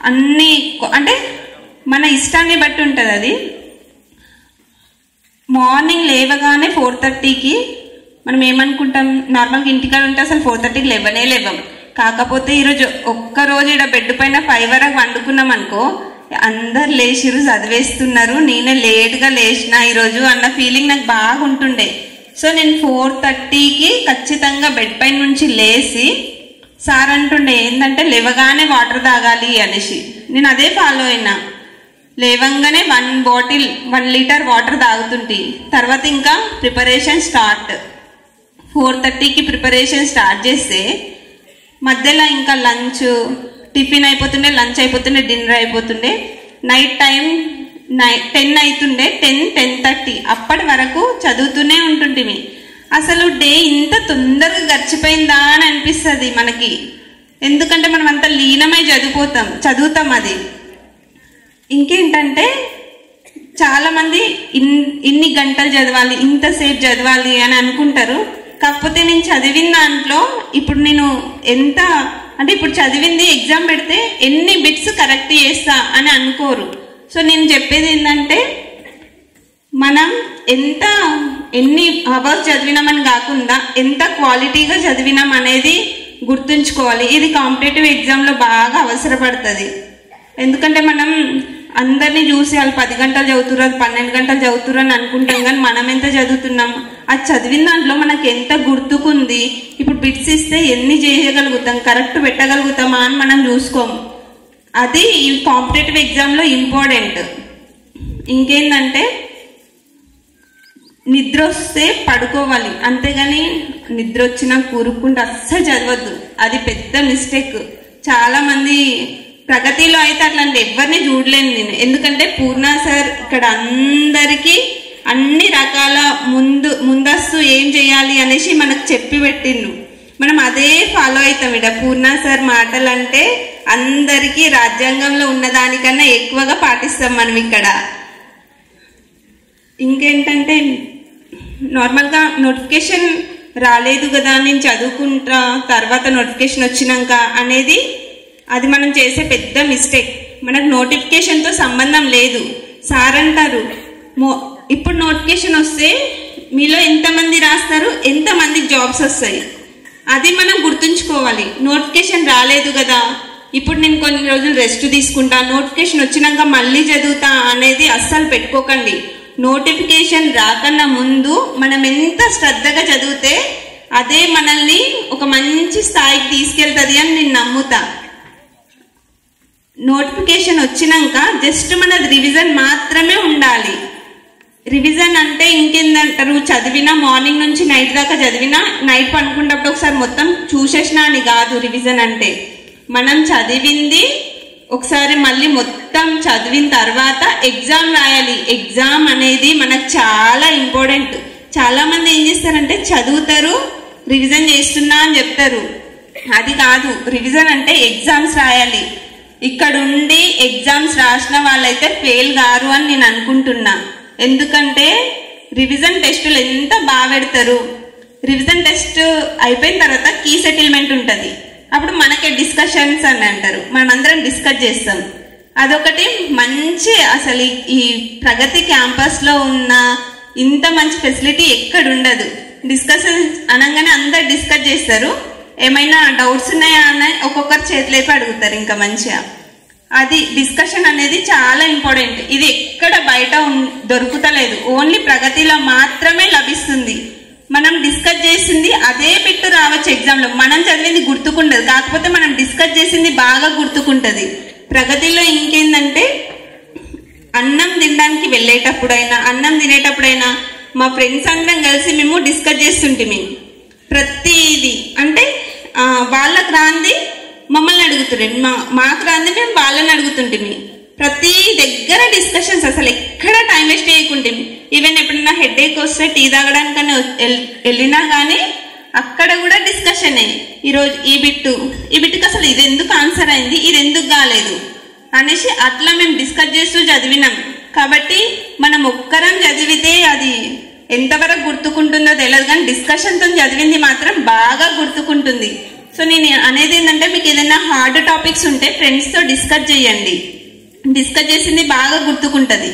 అన్నీ అంటే మన ఇష్టాన్ని బట్టి ఉంటుంది. అది మార్నింగ్ లేవగానే 4:30కి మనం ఏమనుకుంటాం, నార్మల్గా ఇంటికాడ ఉంటే అసలు 4:30కి లేవనే లేవం. కాకపోతే ఈరోజు ఒక్కరోజు ఇక్కడ బెడ్ పైన 5 వరకు వండుకున్నాం అనుకో, అందరు లేచిరు చదివేస్తున్నారు, నేనే లేట్గా లేచిన ఈరోజు అన్న ఫీలింగ్ నాకు బాగా ఉంటుండే. సో నేను 4:30కి ఖచ్చితంగా బెడ్ పైన నుంచి లేచి సార్ అంటుండే ఏంటంటే లేవగానే వాటర్ తాగాలి అనేసి. నేను అదే ఫాలో అయినా. లేవంగానే 1 లీటర్ వాటర్ తాగుతుంటే తర్వాత ఇంకా ప్రిపరేషన్ స్టార్ట్. 4:30కి ప్రిపరేషన్ స్టార్ట్ చేస్తే మధ్యలో ఇంకా లంచ్, టిఫిన్ అయిపోతుండే, లంచ్ అయిపోతుండే, డిన్నర్ అయిపోతుండే. నైట్ టైం 10 అవుతుండే, 10:30 అప్పటి వరకు చదువుతూనే ఉంటుంటిమి. అసలు డే ఇంత తొందరగా గడిచిపోయిందా అని అనిపిస్తుంది మనకి. ఎందుకంటే మనం అంత లీనమై చదువుతాం అది. ఇంకేంటంటే చాలా మంది ఇన్ని గంటలు చదవాలి, ఇంతసేపు చదవాలి అని అనుకుంటారు. కాకపోతే నేను చదివిన దాంట్లో ఇప్పుడు నేను ఇప్పుడు చదివింది ఎగ్జామ్ పెడితే ఎన్ని బిట్స్ కరెక్ట్ చేస్తా అని అనుకోరు. సో నేను చెప్పేది ఏంటంటే మనం ఎన్ని అవర్స్ చదివినామని కాకుండా ఎంత క్వాలిటీగా చదివినాం అనేది గుర్తుంచుకోవాలి. ఇది కాంపిటేటివ్ ఎగ్జామ్లో బాగా అవసరపడుతుంది. ఎందుకంటే మనం అందరినీ చూసి వాళ్ళు 10 గంటలు చదువుతున్నారు, 12 గంటలు చదువుతున్నారు అని అనుకుంటాం, కానీ మనం ఎంత చదువుతున్నాం, అది చదివిన దాంట్లో మనకు ఎంత గుర్తుకుంది, ఇప్పుడు బిట్స్ ఇస్తే ఎన్ని చేయగలుగుతాం, కరెక్ట్ పెట్టగలుగుతామా అని మనం చూసుకోము. అది ఈ కాంపిటేటివ్ ఎగ్జామ్లో ఇంపార్టెంట్. ఇంకేంటంటే నిద్ర వస్తే పడుకోవాలి, అంతేగాని నిద్ర వచ్చినా కూరుకుంటూ అస్సలు చదవద్దు. అది పెద్ద మిస్టేక్. చాలా మంది ప్రగతిలో అయితే అట్లాంటి ఎవరిని చూడలేను నేను. ఎందుకంటే పూర్ణ సార్ ఇక్కడ అందరికీ అన్ని రకాల ముందస్తు ఏం చేయాలి అనేసి మనకు చెప్పి పెట్టిండు. మనం అదే ఫాలో అవుతాం. ఇక్కడ పూర్ణ సార్ మాటలు అంటే అందరికీ రాజ్యాంగంలో ఉన్నదానికన్నా ఎక్కువగా పాటిస్తాం మనం ఇక్కడ. ఇంకేంటంటే నార్మల్గా నోటిఫికేషన్ రాలేదు కదా నేను చదువుకుంటా తర్వాత నోటిఫికేషన్ వచ్చినాక అనేది అది మనం చేసే పెద్ద మిస్టేక్. మనకు నోటిఫికేషన్తో సంబంధం లేదు. సార్ అంటారు ఇప్పుడు నోటిఫికేషన్ వస్తే మీలో ఎంతమంది రాస్తారు, ఎంతమంది జాబ్స్ వస్తాయి, అది మనం గుర్తుంచుకోవాలి. నోటిఫికేషన్ రాలేదు కదా ఇప్పుడు నేను కొన్ని రోజులు రెస్ట్ తీసుకుంటా, నోటిఫికేషన్ వచ్చినాక మళ్ళీ చదువుతా అనేది అస్సలు పెట్టుకోకండి. నోటిఫికేషన్ రాకన్నా ముందు మనం ఎంత శ్రద్ధగా చదివితే అదే మనల్ని ఒక మంచి స్థాయికి తీసుకెళ్తుంది అని నేను నమ్ముతా. నోటిఫికేషన్ వచ్చినాక జస్ట్ మనది రివిజన్ మాత్రమే ఉండాలి. రివిజన్ అంటే ఇంకేందంటారు, చదివినా మార్నింగ్ నుంచి నైట్ దాకా చదివినా నైట్ పనుకున్నప్పుడు ఒకసారి మొత్తం చూసేసినా అని కాదు. రివిజన్ అంటే మనం చదివింది ఒకసారి మళ్ళీ మొత్తం చదివిన తర్వాత ఎగ్జామ్ రాయాలి. ఎగ్జామ్ అనేది మనకు చాలా ఇంపార్టెంట్. చాలా మంది ఏం చేస్తారంటే చదువుతారు, రివిజన్ చేస్తున్నా అని చెప్తారు. అది కాదు. రివిజన్ అంటే ఎగ్జామ్స్ రాయాలి. ఇక్కడ ఉండి ఎగ్జామ్స్ రాసిన వాళ్ళైతే ఫెయిల్ కారు అని నేను అనుకుంటున్నా. ఎందుకంటే రివిజన్ టెస్టులు ఎంత బాగా పెడతారు. రివిజన్ టెస్ట్ అయిపోయిన తర్వాత కీ సెటిల్మెంట్ ఉంటుంది. అప్పుడు మనకే డిస్కషన్స్ అని అంటారు, మనమందరం డిస్కస్ చేస్తాం. అదొకటి మంచి. అసలు ఈ ప్రగతి క్యాంపస్లో ఉన్న ఇంత మంచి ఫెసిలిటీ ఎక్కడ ఉండదు. డిస్కషన్స్ అనగానే అందరు డిస్కస్ చేస్తారు. ఏమైనా డౌట్స్ ఉన్నాయా అని ఒక్కొక్కరు చేతులేపి అడుగుతారు. ఇంకా మంచిగా అది డిస్కషన్ అనేది చాలా ఇంపార్టెంట్. ఇది ఎక్కడ బయట దొరుకుతలేదు, ఓన్లీ ప్రగతిలో మాత్రమే లభిస్తుంది. మనం డిస్కస్ చేసింది అదే బిట్టు రావచ్చు ఎగ్జామ్లో. మనం చదివింది గుర్తుకుండదు, కాకపోతే మనం డిస్కస్ చేసింది బాగా గుర్తుకుంటుంది. ప్రగతిలో ఇంకేందంటే అన్నం తినడానికి వెళ్ళేటప్పుడైనా అన్నం తినేటప్పుడైనా మా ఫ్రెండ్స్ అందరం కలిసి మేము డిస్కస్ చేస్తుంటే ప్రతిది అంటే వాళ్ళకు రాంది మమ్మల్ని అడుగుతుండే, మాకు రాంది మేము వాళ్ళని అడుగుతుంటే ప్రతి దగ్గర డిస్కషన్స్. అసలు ఎక్కడ టైం వేస్ట్ చేయకుంటే ఈవెన్ ఎప్పుడైనా హెడేక్ వస్తే టీ తాగడానికన్నా వెళ్ళినా కానీ అక్కడ కూడా డిస్కషనే. ఈరోజు ఈ బిట్టుకి అసలు ఇది ఎందుకు ఆన్సర్ అయింది, ఇది ఎందుకు కాలేదు అనేసి అట్లా మేము డిస్కస్ చేస్తూ చదివినాం. కాబట్టి మనం ఒక్కరం చదివితే అది ఎంతవరకు గుర్తుకుంటుందో తెలియదు, కానీ డిస్కషన్తో చదివింది మాత్రం బాగా గుర్తుకుంటుంది. సో నేను అనేది ఏంటంటే మీకు ఏదైనా హార్డ్ టాపిక్స్ ఉంటే ఫ్రెండ్స్తో డిస్కస్ చేయండి. డిస్కస్ చేసింది బాగా గుర్తుకుంటుంది.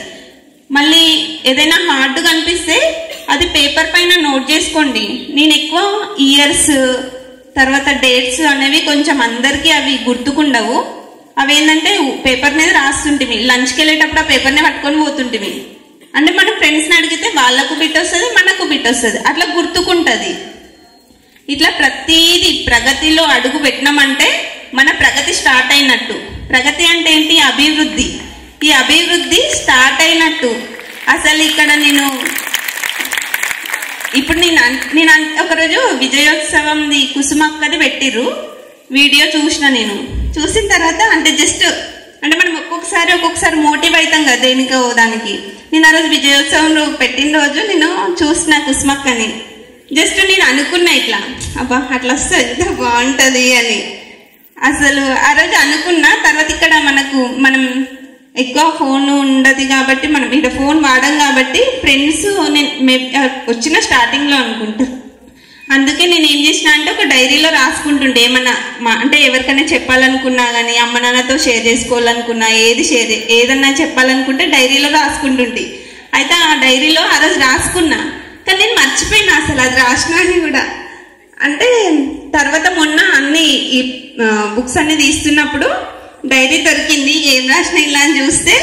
మళ్ళీ ఏదైనా హార్డ్గా అనిపిస్తే అది పేపర్ పైన నోట్ చేసుకోండి. నేను ఎక్కువ ఇయర్స్ తర్వాత డేట్స్ అనేవి కొంచెం అందరికీ అవి గుర్తుకుండవు. అవి ఏంటంటే పేపర్ మీద రాస్తుంటివి. లంచ్కి వెళ్ళేటప్పుడు ఆ పేపర్ని పట్టుకొని పోతుంటివి. అంటే మన ఫ్రెండ్స్ని అడిగితే వాళ్ళకు బిట్ వస్తుంది, మనకు బిట్ వస్తుంది, అట్లా గుర్తుకుంటుంది. ఇట్లా ప్రతిదీ ప్రగతిలో అడుగు పెట్టినామంటే మన ప్రగతి స్టార్ట్ అయినట్టు. ప్రగతి అంటే ఏంటి? అభివృద్ధి. ఈ అభివృద్ధి స్టార్ట్ అయినట్టు. అసలు ఇక్కడ ఇప్పుడు నేను ఒకరోజు విజయోత్సవంది కుసుమక్కది పెట్టిర్రు వీడియో చూసిన. నేను చూసిన తర్వాత అంటే జస్ట్ అంటే మనం ఒక్కొక్కసారి మోటివ్ అవుతాం కదా దేనికో దానికి. నేను ఆ రోజు విజయోత్సవం పెట్టిన రోజు నేను చూసిన కుసుమక్కని. జస్ట్ నేను అనుకున్నా ఇట్లా, అబ్బా అట్లా వస్తే ఎంత బాగుంటుంది అని. అసలు ఆ రోజు అనుకున్నా. తర్వాత ఇక్కడ మనం ఎక్కువ ఫోన్ ఉండదు కాబట్టి మనం ఇక్కడ ఫోన్ వాడడం కాబట్టి ఫ్రెండ్స్ వచ్చిన స్టార్టింగ్లో అనుకుంటా. అందుకే నేను ఏం చేసిన అంటే ఒక డైరీలో రాసుకుంటుంటే ఏమన్నా అంటే ఎవరికైనా చెప్పాలనుకున్నా కానీ అమ్మ నాన్నతో షేర్ చేసుకోవాలనుకున్నా ఏదన్నా చెప్పాలనుకుంటే డైరీలో రాసుకుంటుంటే. అయితే ఆ డైరీలో ఆ రోజు రాసుకున్నా, కానీ నేను మర్చిపోయినా అసలు అది రాసినాని కూడా. అంటే తర్వాత మొన్న అన్ని ఈ బుక్స్ అన్ని తీస్తున్నప్పుడు డైరీ దొరికింది. ఏం రాసిన ఇలా అని చూస్తే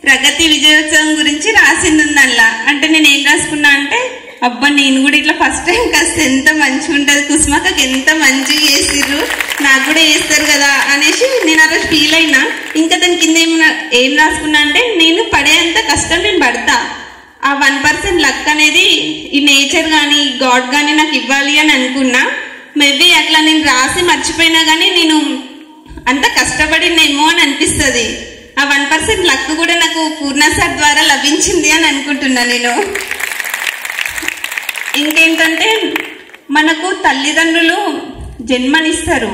ప్రగతి విజయోత్సవం గురించి రాసింది అందులో. అంటే నేను ఏం రాసుకున్నా అంటే, అబ్బా నేను కూడా ఇట్లా ఫస్ట్ టైం కాస్త ఎంత మంచిగా ఉంటుంది, కుసుమక్కకి ఎంత మంచిగా చేసిర్రు, నాకు కూడా చేస్తారు కదా అనేసి నేను ఆ రోజు ఫీల్ అయినా. ఇంకా దాని కింద ఏం రాసుకున్నా అంటే, నేను పడేంత కష్టం నేను పడతా, ఆ 1% లక్ అనేది ఈ నేచర్ కానీ గాడ్ కానీ నాకు ఇవ్వాలి అని అనుకున్నా. మేబీ అట్లా నేను రాసి మర్చిపోయినా కానీ నేను అంత కష్టపడినేమో అని అనిపిస్తుంది. ఆ 1% లక్ కూడా నాకు పూర్ణ సార్ ద్వారా లభించింది అని అనుకుంటున్నా నేను. ఇంకేంటంటే మనకు తల్లిదండ్రులు జన్మనిస్తారు,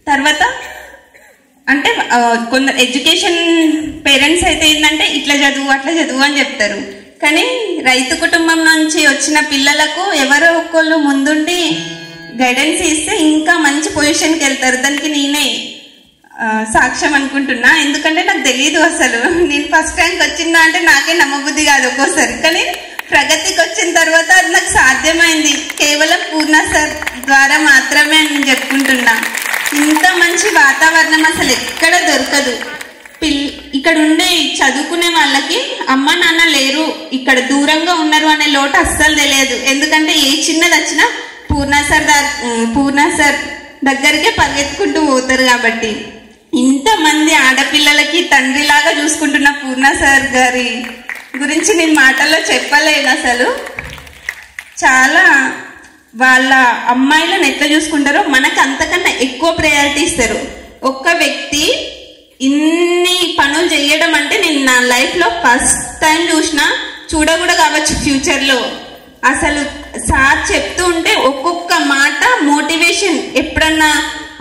తర్వాత అంటే కొందరు ఎడ్యుకేషన్ పేరెంట్స్ అయితే ఏంటంటే ఇట్లా చదువు అట్లా చదువు అని చెప్తారు. కానీ రైతు కుటుంబం నుంచి వచ్చిన పిల్లలకు ఎవరో ఒకళ్ళు ముందుండి గైడెన్స్ ఇస్తే ఇంకా మంచి పొజిషన్కి వెళ్తారు. దానికి నేనే సాక్ష్యం అనుకుంటున్నా. ఎందుకంటే నాకు తెలియదు అసలు. నేను ఫస్ట్ ర్యాంక్ వచ్చిందా అంటే నాకే నమ్మబుద్ధి కాదు ఒక్కోసారి. కానీ ప్రగతికి వచ్చిన తర్వాత అది నాకు సాధ్యమైంది కేవలం పూర్ణ సార్ ద్వారా మాత్రమే అని నేను చెప్పుకుంటున్నా. ఇంత మంచి వాతావరణం అసలు ఎక్కడ దొరకదు. ఇక్కడ ఉండే చదువుకునే వాళ్ళకి అమ్మ నాన్న లేరు, ఇక్కడ దూరంగా ఉన్నారు అనే లోటు అస్సలు తెలియదు. ఎందుకంటే ఏ చిన్నది వచ్చినా పూర్ణ సార్ దగ్గరికే పరిగెత్తుకుంటూ పోతారు కాబట్టి. ఇంతమంది ఆడపిల్లలకి తండ్రిలాగా చూసుకుంటున్న పూర్ణ సార్ గారి గురించి నేను మాటల్లో చెప్పలేను. అసలు చాలా వాళ్ళ అమ్మాయిలను ఎట్లా చూసుకుంటారో మనకు అంతకన్నా ఎక్కువ ప్రయారిటీ ఇస్తారు. ఒక్క వ్యక్తి ఇన్ని పనులు చేయడం అంటే నేను నా లైఫ్లో ఫస్ట్ టైం చూడకూడా కావచ్చు ఫ్యూచర్లో. అసలు సార్ చెప్తూ ఉంటే ఒక్కొక్క మాట మోటివేషన్. ఎప్పుడన్నా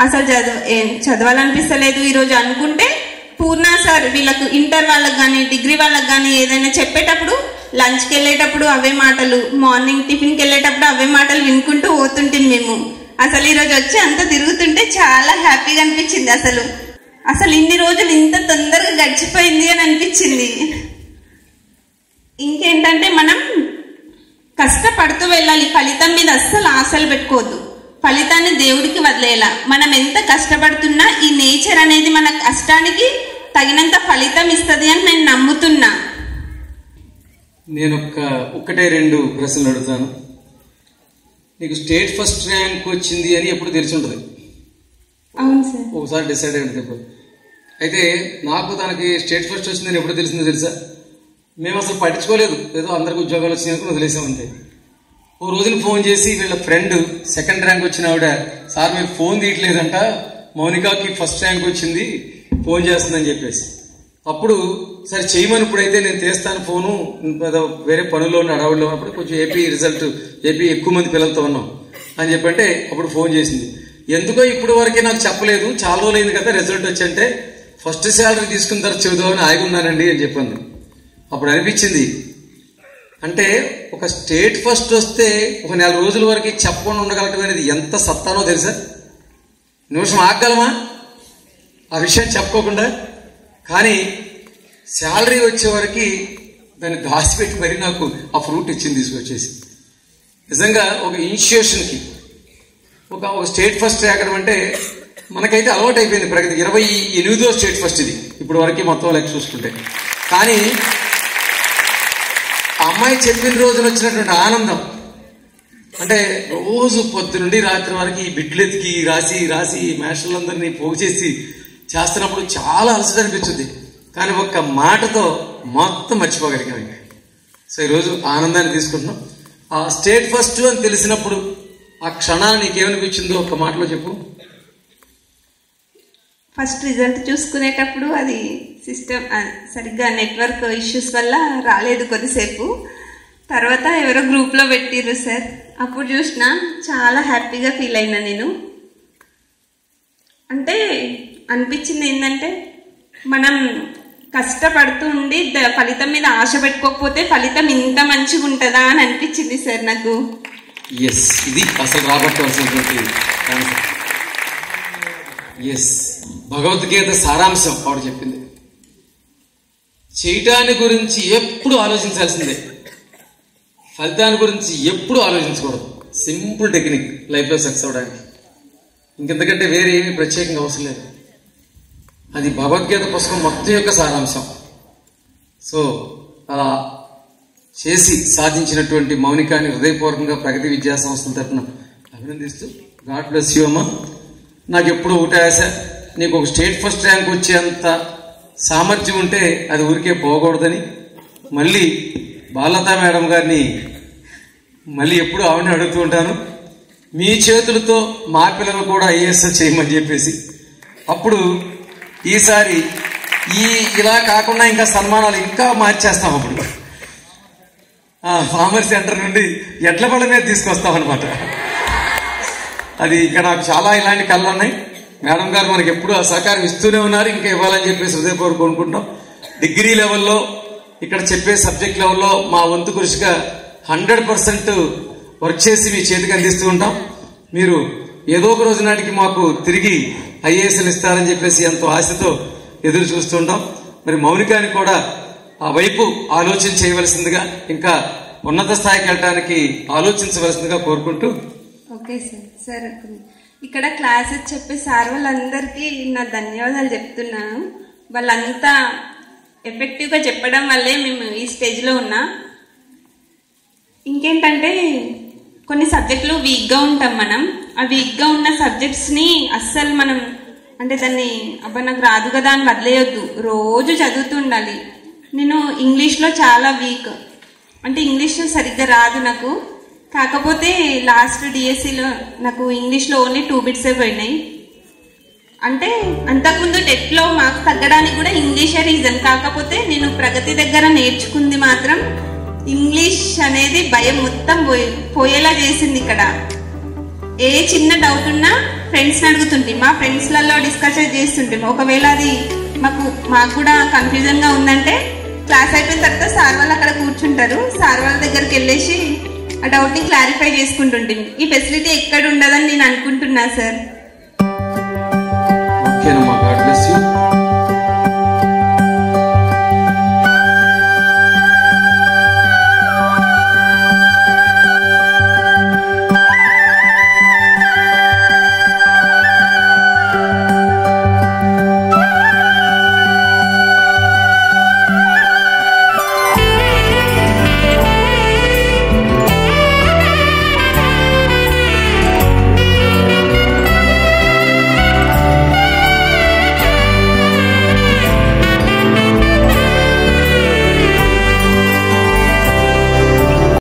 అసలు చదవాలనిపిస్తలేదు ఈరోజు అనుకుంటే పూర్ణ సార్ వీళ్ళకు ఇంటర్ వాళ్ళకి కానీ డిగ్రీ వాళ్ళకి కానీ ఏదైనా చెప్పేటప్పుడు లంచ్కి వెళ్ళేటప్పుడు అవే మాటలు, మార్నింగ్ టిఫిన్కి వెళ్ళేటప్పుడు అవే మాటలు వినుకుంటూ పోతుంటాం మేము. అసలు ఈరోజు వచ్చి అంత తిరుగుతుంటే చాలా హ్యాపీగా అనిపించింది. అసలు ఇన్ని రోజులు ఇంత తొందరగా గడిచిపోయింది అని అనిపించింది. ఇంకేంటంటే మనం కష్టపడుతూ వెళ్ళాలి. ఫలితం మీద అస్సలు ఆశలు పెట్టుకోవద్దు. ఫలితాన్ని దేవుడికి వదిలేలా. మనం ఎంత కష్టపడుతున్నా ఈ నేచర్ అనేది మన కష్టానికి తగినంత ఫలితం ఇస్తుంది అని నేను నమ్ముతున్నా. నేను ఒక్కటే 2 ప్రశ్నలు అడుగుతాను. నీకు స్టేట్ ఫస్ట్ ర్యాంక్ వచ్చింది అని ఎప్పుడు తెలిసి ఉంటుంది? అవును సార్. ఒకసారి డిసైడ్ అయ్యింది ఎప్పుడు. అయితే నాకు తనకి స్టేట్ ఫస్ట్ వచ్చిందని ఎప్పుడు తెలిసిందో తెలుసా? మేము అసలు పట్టించుకోలేదు, ఏదో అందరికి ఉద్యోగాలు వచ్చినాయి అనుకుని వదిలేసామంతే. ఓ రోజున ఫోన్ చేసి వీళ్ళ ఫ్రెండ్ సెకండ్ ర్యాంక్ వచ్చిన ఆవిడ, సార్ మీరు ఫోన్ తీయట్లేదంట, మౌనికాకి ఫస్ట్ ర్యాంక్ వచ్చింది, ఫోన్ చేస్తుందని చెప్పేసి. అప్పుడు సరే చేయమని ఇప్పుడైతే నేను తీస్తాను ఫోను, వేరే పనుల్లో ఉన్న అడవుల్లో ఉన్నప్పుడు కొంచెం ఏపీ ఎక్కువ మంది పిల్లలతో ఉన్నాం అని చెప్పంటే అప్పుడు ఫోన్ చేసింది. ఎందుకో ఇప్పుడు వరకే నాకు చెప్పలేదు, చాలా రోజులైంది కదా రిజల్ట్ వచ్చంటే ఫస్ట్ శాలరీ తీసుకున్న తర్వాత చదువుదామని ఆగి ఉన్నానండి అని చెప్పింది. అప్పుడు అనిపించింది అంటే ఒక స్టేట్ ఫస్ట్ వస్తే ఒక 4 రోజుల వరకు చెప్పకుండా ఉండగలటం అనేది ఎంత సత్తానో తెలుసా? నిమిషం ఆగగలమా ఆ విషయం చెప్పుకోకుండా? కానీ శాలరీ వచ్చే వరకు దాన్ని దాచిపెట్టి మరి నాకు ఆ ఫ్రూట్ ఇచ్చింది తీసుకొచ్చేసి. నిజంగా ఒక ఇన్స్టిట్యూషన్కి ఒక స్టేట్ ఫస్ట్ ఎక్కడం అంటే మనకైతే అలవాటు అయిపోయింది. ప్రగతి 28వ స్టేట్ ఫస్ట్ ఇది ఇప్పుడు వరకు మొత్తం లెక్క చూసుకుంటే. కానీ ఆ అమ్మాయి చెప్పిన రోజున వచ్చినటువంటి ఆనందం అంటే రోజు పొద్దు నుండి రాత్రి వరకు ఈ బిడ్లు ఎత్తికి రాసి రాసి మాస్టర్లందరినీ పోగు చేసి చేస్తున్నప్పుడు చాలా అలసట అనిపించింది. కానీ ఒక్క మాటతో మొత్తం మర్చిపోగలిగాం. సో ఈరోజు ఆనందాన్ని తీసుకుంటున్నాం. ఆ స్టేట్ ఫస్ట్ అని తెలిసినప్పుడు ఆ క్షణాన్ని నీకేమనిపించిందో ఒక్క మాటలో చెప్పు. ఫస్ట్ రిజల్ట్ చూసుకునేటప్పుడు అది సిస్టమ్ సరిగ్గా నెట్వర్క్ ఇష్యూస్ వల్ల రాలేదు కొద్దిసేపు. తర్వాత ఎవరో గ్రూప్లో పెట్టిర్రు సార్, అప్పుడు చూసిన చాలా హ్యాపీగా ఫీల్ అయినా నేను. అంటే అనిపించింది ఏంటంటే మనం కష్టపడుతూ ఉండి ఫలితం మీద ఆశ పెట్టుకోకపోతే ఫలితం ఇంత మంచిగా ఉంటుందా అని అనిపించింది సార్ నాకు. ఎస్, ఇది అసలు రాబట్టవలసినటువంటి కాన్సెప్ట్. ఎస్, భగవద్గీత సారాంశం ఆవిడ చెప్పింది. చేయటాన్ని గురించి ఎప్పుడు ఆలోచించాల్సిందే, ఫలితాన్ని గురించి ఎప్పుడు ఆలోచించకూడదు. సింపుల్ టెక్నిక్ లైఫ్లో సక్సెస్ అవడానికి. ఇంకెంతకంటే వేరే ఏమీ ప్రత్యేకంగా అవసరం లేదు. అది భగవద్గీత పుస్తకం మొత్తం యొక్క సారాంశం. సో అలా చేసి సాధించినటువంటి మౌనికాని హృదయపూర్వకంగా ప్రగతి విద్యా సంస్థల తరఫున అభినందిస్తూ గాడ్ బ్లెస్ యూ అమ్మా. నాకు ఎప్పుడు ఒకటే ఆశ, నీకు ఒక స్టేట్ ఫస్ట్ ర్యాంక్ వచ్చేంత సామర్థ్యం ఉంటే అది ఊరికే పోకూడదని మళ్ళీ బాలలతా మేడం గారిని మళ్ళీ ఎప్పుడు ఆవిడని అడుగుతూ ఉంటాను, మీ చేతులతో మా పిల్లలు కూడా ఐఏఎస్ చేయమని చెప్పేసి. అప్పుడు ఈసారి ఇలా కాకుండా ఇంకా సన్మానాలు ఇంకా మార్చేస్తాం. అప్పుడు ఫార్మర్ సెంటర్ నుండి ఎడ్ల బళ్ళ మీద తీసుకొస్తాం అనమాట. అది ఇంకా నాకు చాలా ఇలాంటి కళ్ళు ఉన్నాయి. మేడం గారు మనకి ఎప్పుడు ఆ సహకారం ఇస్తూనే ఉన్నారు, ఇంకా ఇవ్వాలని చెప్పేసి హృదయపూర్వకంగా కోరుకుంటున్నాం. డిగ్రీ లెవెల్లో ఇక్కడ చెప్పే సబ్జెక్ట్ లెవెల్లో మా వంతు కృషిగా 100% వర్క్ చేసి మీ చేతికి అందిస్తూ ఉంటాం. మీరు ఏదో ఒక రోజు నాటికి మాకు తిరిగి ఐఏఎస్లు ఇస్తారని చెప్పేసి ఎంతో ఆశతో ఎదురు చూస్తుంటాం. మరి మౌనికాని కూడా ఆ వైపు ఆలోచన చేయవలసిందిగా, ఇంకా ఉన్నత స్థాయికి వెళ్ళడానికి ఆలోచించవలసిందిగా కోరుకుంటూ. Okay sir. సార్ ఇక్కడ క్లాసెస్ చెప్పే సార్ వాళ్ళందరికీ నా ధన్యవాదాలు చెప్తున్నాను. వాళ్ళంతా ఎఫెక్టివ్గా చెప్పడం వల్లే మేము ఈ స్టేజ్లో ఉన్నా. ఇంకేంటంటే కొన్ని సబ్జెక్టులు వీక్గా ఉంటాం మనం. ఆ వీక్గా ఉన్న సబ్జెక్ట్స్ని అస్సలు మనం అంటే దాన్ని నాకు రాదు కదా అని వదిలేయొద్దు, రోజు చదువుతూ ఉండాలి. నేను ఇంగ్లీష్లో చాలా వీక్, అంటే ఇంగ్లీష్ సరిగ్గా రాదు నాకు. కాకపోతే లాస్ట్ డిఎస్సిలో నాకు ఇంగ్లీష్లో ఓన్లీ 2 బిట్సే పోయినాయి. అంటే అంతకుముందు టెట్లో మార్క్స్ తగ్గడానికి కూడా ఇంగ్లీషే రీజన్. కాకపోతే నేను ప్రగతి దగ్గర నేర్చుకుంది మాత్రం ఇంగ్లీష్ అనేది భయం మొత్తం పోయేలా చేసింది. ఇక్కడ ఏ చిన్న డౌట్ ఉన్నా ఫ్రెండ్స్ని అడుగుతుంటే, మా ఫ్రెండ్స్లలో డిస్కస్ చేస్తుంటే, ఒకవేళ అది మాకు కూడా కన్ఫ్యూజన్గా ఉందంటే క్లాస్ అయిపోయిన తర్వాత సార్ వాళ్ళు అక్కడ కూర్చుంటారు, సార్ వాళ్ళ దగ్గరికి వెళ్ళేసి ఆ డౌట్ని క్లారిఫై చేసుకుంటుంటుంది. ఈ ఫెసిలిటీ ఎక్కడ ఉండదని నేను అనుకుంటున్నా సార్. ఓకేనమ్మా, గాడ్ బ్లెస్ యూ.